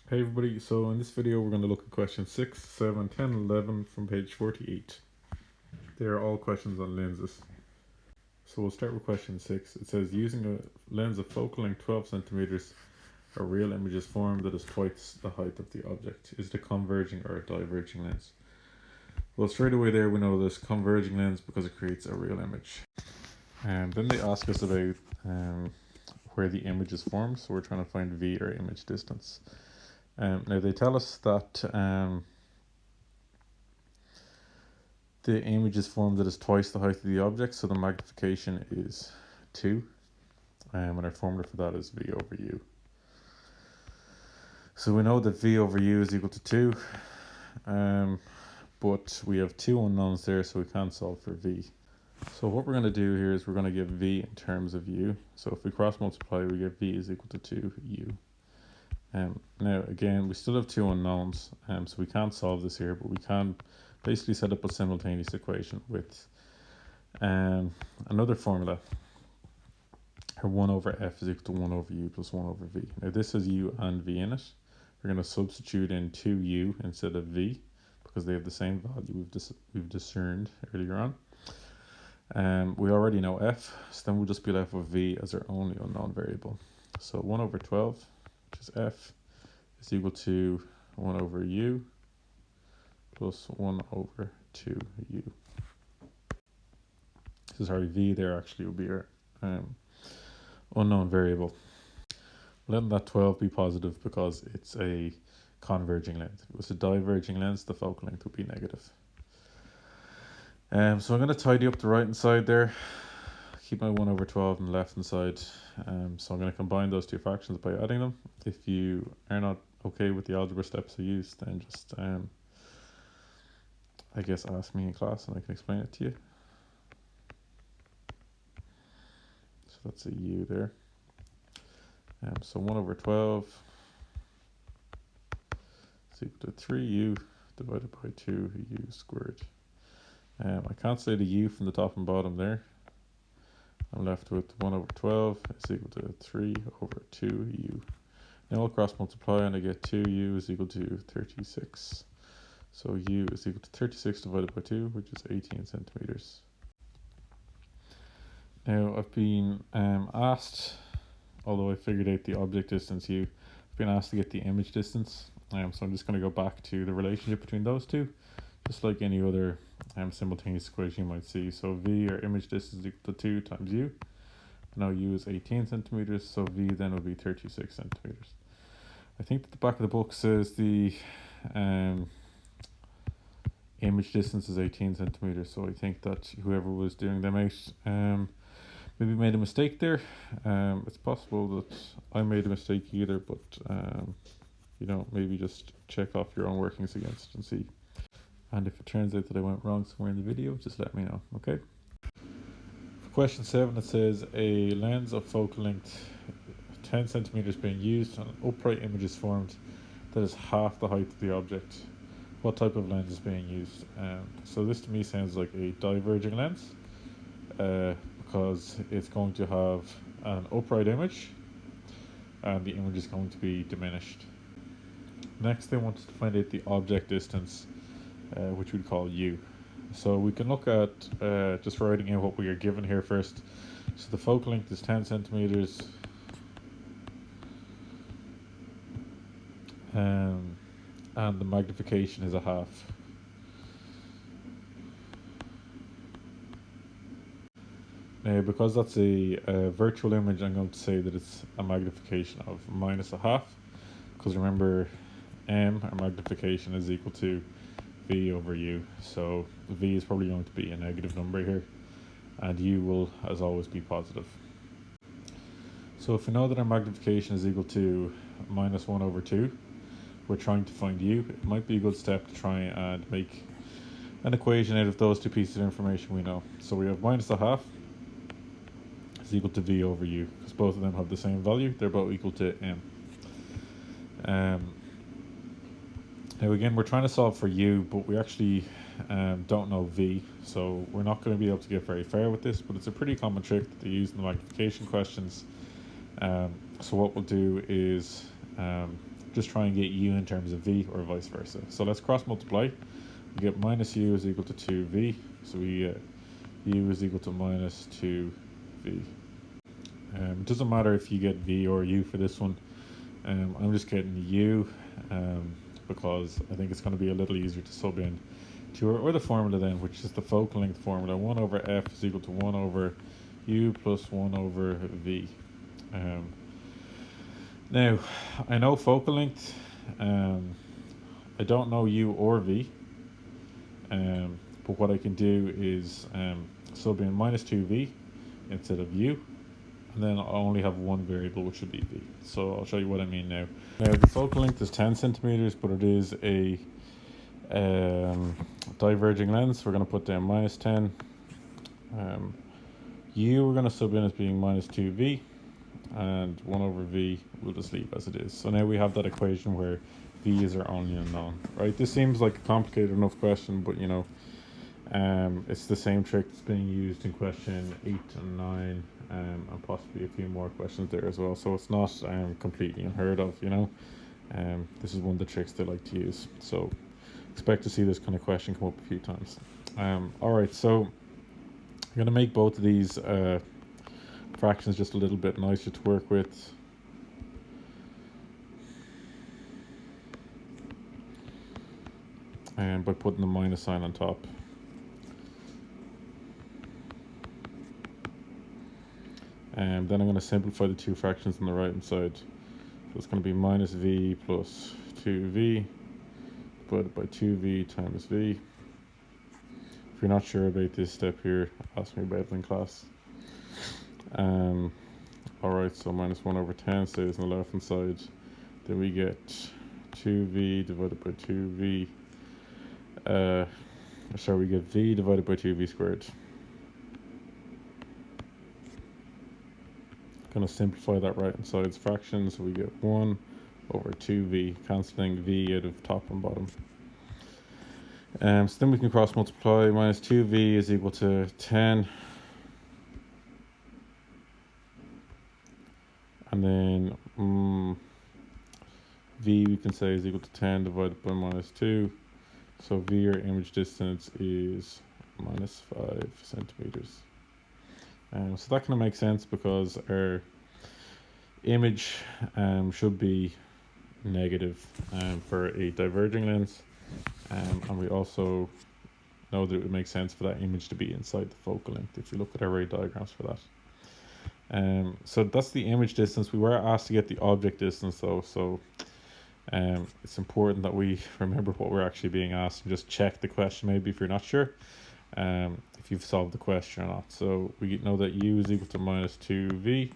Hey everybody, so in this video we're going to look at questions 6, 7, 10, 11 from page 48. They are all questions on lenses. So we'll start with question 6. It says, using a lens of focal length 12 centimeters, a real image is formed that is twice the height of the object. Is it a converging or a diverging lens? Well, straight away there we know this converging lens because it creates a real image. And then they ask us about where the image is formed, so we're trying to find V, or image distance. Now they tell us that the image is formed that is twice the height of the object, so the magnification is 2, and our formula for that is V over U. So we know that V over U is equal to 2, but we have two unknowns there, so we can't solve for V. So what we're going to do here is we're going to get V in terms of U. So if we cross multiply, we get V is equal to 2U. Now again, we still have two unknowns, so we can't solve this here, but we can basically set up a simultaneous equation with another formula. 1 over f is equal to 1 over u plus 1 over v. Now this has u and v in it. We're going to substitute in 2u instead of v because they have the same value we've discerned earlier on. We already know f, so then we'll just be left with v as our only unknown variable. So 1 over 12, which is f, is equal to 1 over u plus 1 over 2u. So sorry, v there actually will be our unknown variable. Let that 12 be positive because it's a converging lens. If it was a diverging lens, the focal length would be negative. So I'm going to tidy up the right hand side there. Keep my 1 over 12 on the left hand side. So I'm going to combine those two fractions by adding them. If you are not okay with the algebra steps I use, then just I guess ask me in class and I can explain it to you. So that's a u there. So 1 over 12 is equal to 3u divided by 2u squared. I cancel the u from the top and bottom there. I'm left with 1 over 12 is equal to 3 over 2u. Now I'll cross multiply and I get 2u is equal to 36. So u is equal to 36 divided by 2, which is 18 centimeters. Now I've been asked, although I figured out the object distance u, I've been asked to get the image distance. So I'm just going to go back to the relationship between those two, just like any other simultaneous equation you might see. So v, or image distance, is equal to 2 times u. Now u is 18 centimeters, so v then will be 36 centimeters. I think that the back of the book says the image distance is 18 centimeters, so I think that whoever was doing them out maybe made a mistake there. It's possible that I made a mistake either, but maybe just check off your own workings against it and see. And if it turns out that I went wrong somewhere in the video, just let me know, okay? For question 7, it says a lens of focal length 10 centimeters being used and an upright image is formed that is half the height of the object. What type of lens is being used? So this to me sounds like a diverging lens, because it's going to have an upright image and the image is going to be diminished. Next they want us to find out the object distance, which we'd call u. So we can look at just writing out what we are given here first. So the focal length is 10 centimeters, and the magnification is a half. Now, because that's a virtual image, I'm going to say that it's a magnification of minus a half, because remember, our magnification is equal to v over u, so v is probably going to be a negative number here, and u will, as always, be positive. So if we know that our magnification is equal to minus 1 over 2, we're trying to find u. It might be a good step to try and make an equation out of those two pieces of information we know. So we have minus a half is equal to v over u, because both of them have the same value. They're both equal to m. Now again, we're trying to solve for u, but we actually don't know v, so we're not going to be able to get very far with this, but it's a pretty common trick that they use in the magnification questions. So what we'll do is just try and get u in terms of v, or vice versa. So let's cross multiply. We get minus u is equal to 2v, so we get u is equal to minus 2v. It doesn't matter if you get v or u for this one. I'm just getting u because I think it's going to be a little easier to sub in to or the formula then, which is the focal length formula. 1 over f is equal to 1 over u plus 1 over v. Now, I know focal length. I don't know u or v. But what I can do is sub in minus 2v instead of u, and then I'll only have one variable, which would be v. So I'll show you what I mean now. Now the focal length is 10 centimeters, but it is a diverging lens. We're going to put down minus 10. U we're going to sub in as being minus 2v, and 1 over v we'll just leave as it is. So now we have that equation where v is our only unknown, right? This seems like a complicated enough question, but you know, it's the same trick that's being used in question 8 and 9, and possibly a few more questions there as well. So it's not completely unheard of, you know. This is one of the tricks they like to use. So expect to see this kind of question come up a few times. Alright, so I'm going to make both of these fractions just a little bit nicer to work with. And by putting the minus sign on top. And then I'm going to simplify the two fractions on the right hand side. So it's going to be minus v plus 2v divided by 2v times v. If you're not sure about this step here, ask me about it in class. Alright, so minus 1 over 10 stays on the left hand side. Then we get 2v divided by 2v. We get v divided by 2v squared. Going to simplify that right hand side's fraction, so we get 1 over 2v, cancelling v out of top and bottom. So then we can cross multiply. Minus 2v is equal to 10. And then v we can say is equal to 10 divided by minus 2. So v, our image distance, is minus 5 centimeters. So that kind of makes sense because our image should be negative for a diverging lens. And we also know that it would make sense for that image to be inside the focal length if you look at our ray diagrams for that. So that's the image distance. We were asked to get the object distance though, so it's important that we remember what we're actually being asked and just check the question maybe if you're not sure if you've solved the question or not. So we know that u is equal to minus 2v.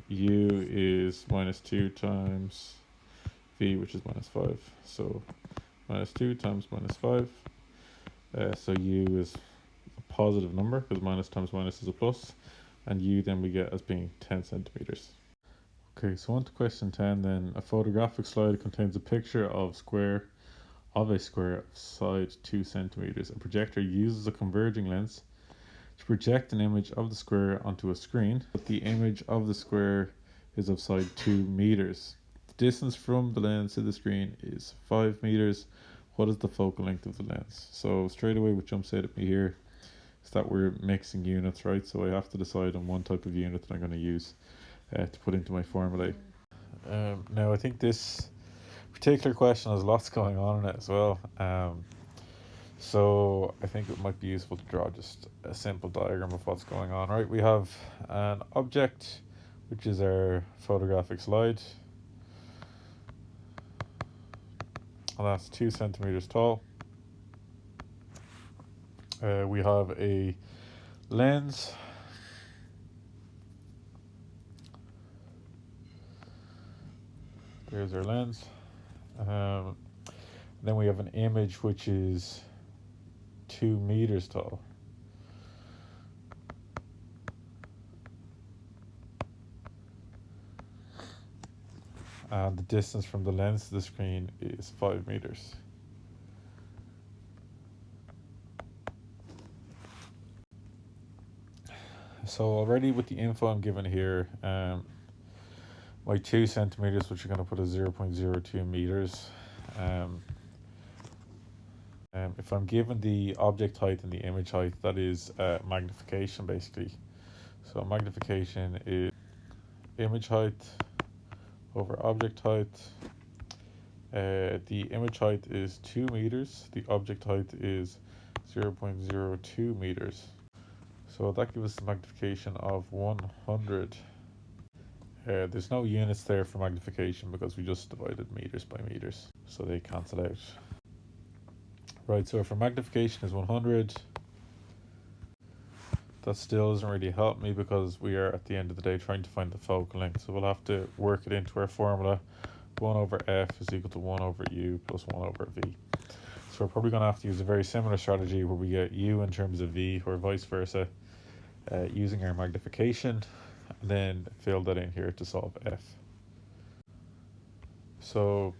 U is minus 2 times v, which is minus 5. So minus 2 times minus 5. So u is a positive number because minus times minus is a plus. And u then we get as being 10 centimeters. Okay, so on to question 10 then. A photographic slide contains a picture of a square of side 2 centimeters. A projector uses a converging lens to project an image of the square onto a screen, but the image of the square is of side 2 meters. The distance from the lens to the screen is 5 meters. What is the focal length of the lens? So straight away what jumps out at me here is that we're mixing units, right? So I have to decide on one type of unit that I'm going to use to put into my formulae. Now I think this particular question has lots going on in it as well. So I think it might be useful to draw just a simple diagram of what's going on. Right, we have an object, which is our photographic slide. And that's 2 centimeters tall. We have a lens. There's our lens. Then we have an image which is 2 meters tall. And the distance from the lens to the screen is 5 meters. So already with the info I'm given here, my 2 centimeters, which you're going to put as 0.02 meters. If I'm given the object height and the image height, that is magnification basically. So magnification is image height over object height. The image height is 2 meters, the object height is 0.02 meters. So that gives us a magnification of 100. There's no units there for magnification because we just divided meters by meters, so they cancel out. Right, so if our magnification is 100, that still doesn't really help me because we are at the end of the day trying to find the focal length. So we'll have to work it into our formula. 1 over f is equal to 1 over u plus 1 over v. So we're probably going to have to use a very similar strategy where we get u in terms of v or vice versa, using our magnification, and then fill that in here to solve f. So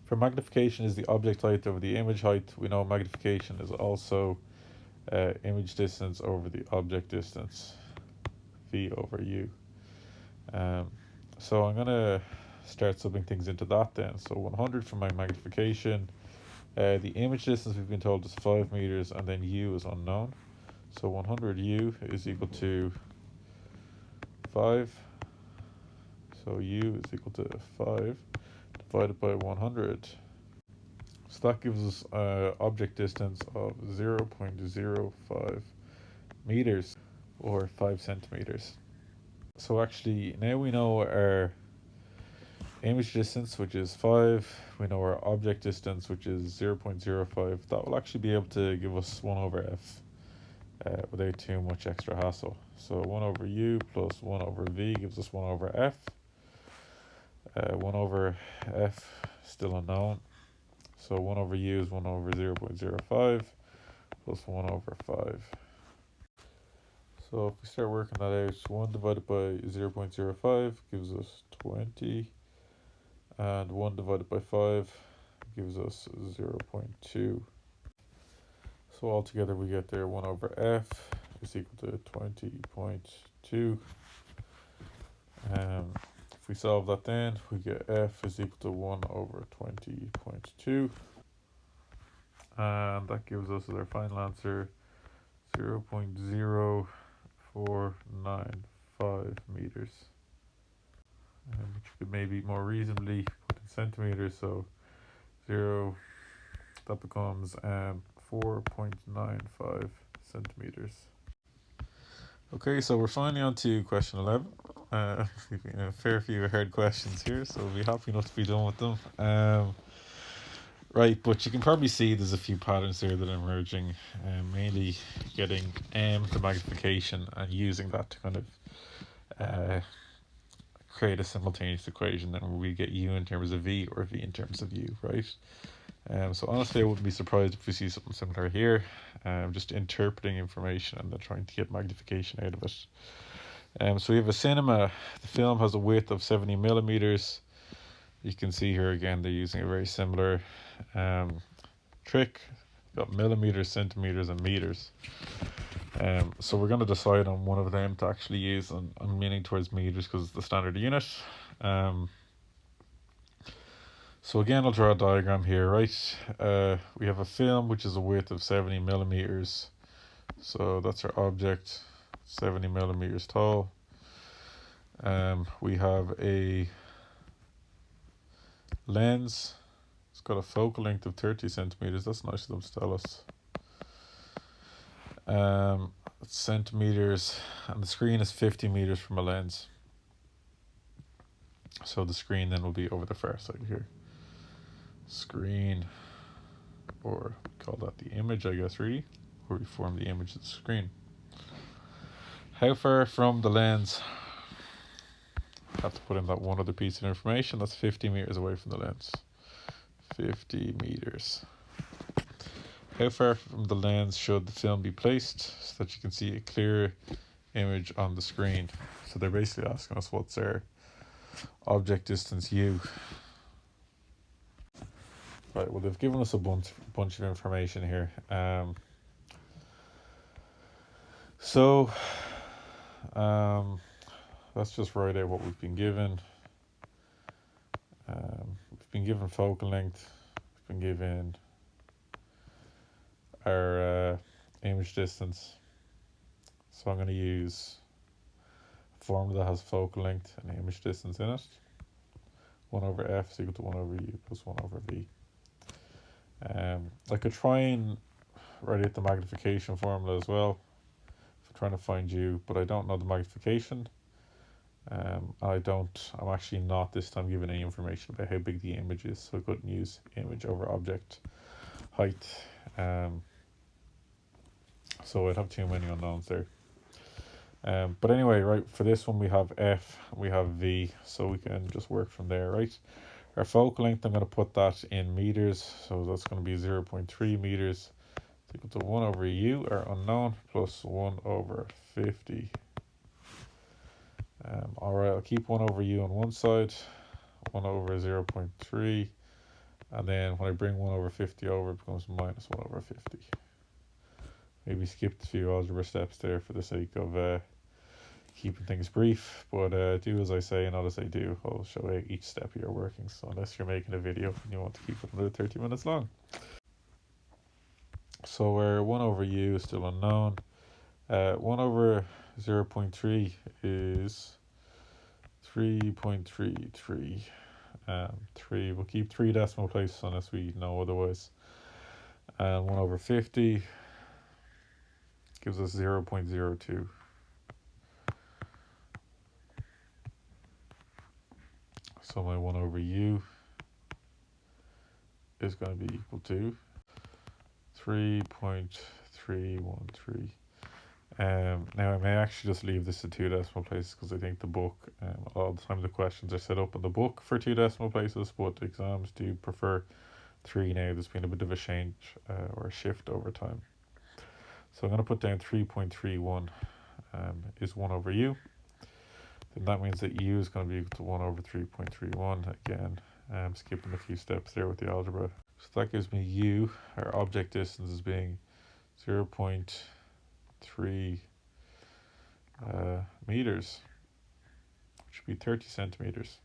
for magnification is the object height over the image height. We know magnification is also image distance over the object distance, v over u. So I'm going to start subbing things into that then. So 100 for my magnification. The image distance we've been told is 5 meters, and then u is unknown. So 100u is equal to 5. So u is equal to 5 divided by 100. So that gives us object distance of 0.05 meters or 5 centimeters. So actually now we know our image distance, which is 5. We know our object distance, which is 0.05. That will actually be able to give us 1 over f without too much extra hassle. So 1 over u plus 1 over v gives us 1 over f. 1 over f still unknown. So 1 over u is 1 over 0.05 plus 1 over 5. So if we start working that out, 1 divided by 0.05 gives us 20. And 1 divided by 5 gives us 0.2. So altogether we get there 1 over f is equal to 20.2. If we solve that then, we get f is equal to 1 over 20.2. And that gives us as our final answer 0.0495 meters. Which could maybe more reasonably put in centimeters, so 0, that becomes 4.95 centimeters. Okay, so we're finally on to question 11. We've been a fair few hard questions here, so we'll be happy enough to be done with them. Right, but you can probably see there's a few patterns there that are emerging, mainly getting the magnification and using that to kind of create a simultaneous equation then where we get u in terms of v or v in terms of u, right? So honestly, I wouldn't be surprised if we see something similar here. Just interpreting information and then trying to get magnification out of it. So we have a cinema. The film has a width of 70 millimeters. You can see here again they're using a very similar trick. Got millimeters, centimeters, and meters. So we're going to decide on one of them to actually use. And I'm leaning towards meters because it's the standard unit. So again, I'll draw a diagram here, right? We have a film which is a width of 70 millimeters. So that's our object, 70 millimeters tall. We have a lens. It's got a focal length of 30 centimeters. That's nice of them to tell us. Centimeters, and the screen is 50 meters from a lens. So the screen then will be over the far side here. Screen, or call that the image, I guess, really, where we form the image of the screen. How far from the lens? I have to put in that one other piece of information. That's 50 meters away from the lens. 50 meters. How far from the lens should the film be placed so that you can see a clear image on the screen? So they're basically asking us what's our object distance u. Right, well, they've given us a bunch of information here. Let's just write out what we've been given. been given focal length, we've been given our image distance. So I'm going to use a formula that has focal length and image distance in it. 1 over f is equal to 1 over u plus 1 over v. I could try and write out the magnification formula as well if I'm trying to find u, but I don't know the magnification. I'm actually not this time given any information about how big the image is, so I couldn't use image over object height. So I'd have too many unknowns there. But anyway, right, for this one we have f, we have v, so we can just work from there, right? Our focal length, I'm going to put that in meters, so that's going to be 0.3 meters. It's equal to 1 over u, our unknown, plus 1 over 50. Alright, I'll keep 1 over u on one side, 1 over 0.3, and then when I bring 1 over 50 over, it becomes minus 1 over 50. Maybe skipped a few algebra steps there for the sake of keeping things brief, but do as I say and not as I do. I'll show you each step you're working, so unless you're making a video and you want to keep it under 30 minutes long. So our 1 over u is still unknown. 1 over 0.3 is 3.33. 3, we'll keep 3 decimal places unless we know otherwise. And 1 over 50 gives us 0.02. So my 1 over u is going to be equal to 3.313. Now I may actually just leave this at 2 decimal places because I think the book, all the time the questions are set up in the book for 2 decimal places, but exams do prefer 3 now. There's been a bit of a change or a shift over time. So I'm going to put down 3.31 is 1 over u. Then that means that u is going to be equal to 1 over 3.31. Again, skipping a few steps there with the algebra. So that gives me u, our object distance, as being 0.3 meters, which would be 30 centimeters.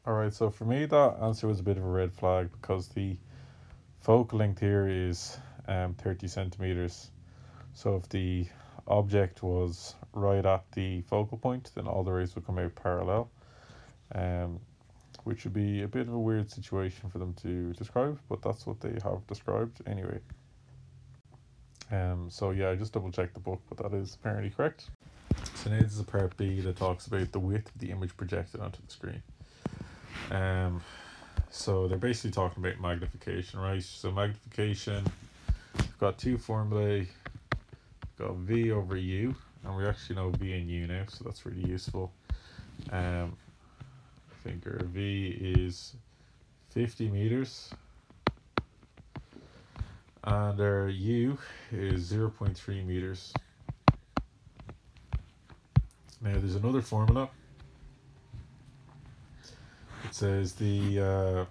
Alright, so for me that answer was a bit of a red flag because the focal length here is 30 centimeters. So if the object was right at the focal point, then all the rays would come out parallel, which would be a bit of a weird situation for them to describe, but that's what they have described anyway. So yeah, I just double checked the book, but that is apparently correct. So now this is a part B that talks about the width of the image projected onto the screen. So they're basically talking about magnification, right? So magnification, we've got 2 formulae. We've got v over u, and we actually know v and u now, so that's really useful. I think our v is 50 meters, and our u is 0.3 meters. Now there's another formula. It says the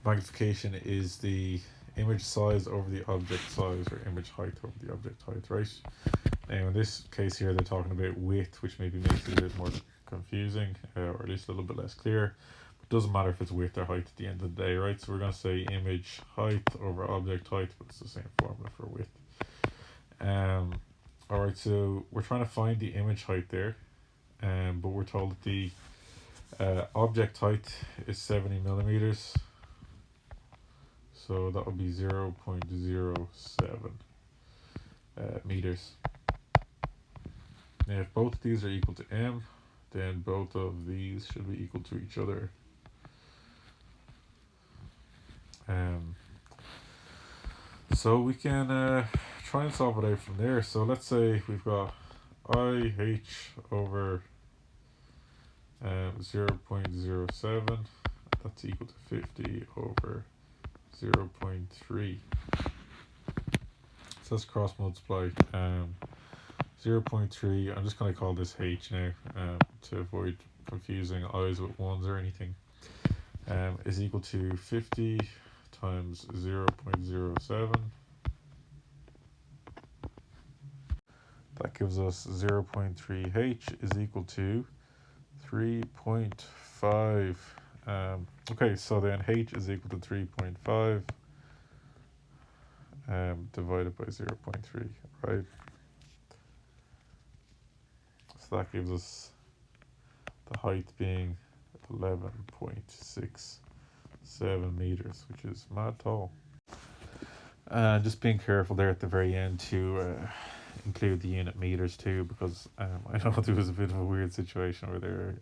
magnification is the image size over the object size, or image height over the object height, right? Now in this case here they're talking about width, which maybe makes it a bit more confusing, or at least a little bit less clear. It doesn't matter if it's width or height at the end of the day, right? So we're going to say image height over object height, but it's the same formula for width. Alright, so we're trying to find the image height there, but we're told that the object height is 70 millimeters, so that would be 0.07 meters. Now if both of these are equal to m, then both of these should be equal to each other. So we can try and solve it out from there. So let's say we've got IH over 0.07, that's equal to 50 over 0.3. So let's cross multiply 0.3, I'm just going to call this h now to avoid confusing i's with 1s or anything, is equal to 50 times 0.07. That gives us 0.3h is equal to 3.4 3.5. Okay, so then h is equal to 3.5 divided by 0.3, right? So that gives us the height being 11.67 meters, which is mad tall. Just being careful there at the very end to include the unit meters too, because I know there was a bit of a weird situation where they're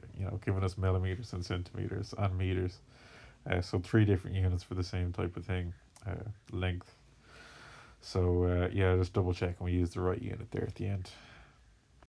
giving us millimeters and centimeters and meters, so 3 different units for the same type of thing, length. So yeah, just double check and we use the right unit there at the end.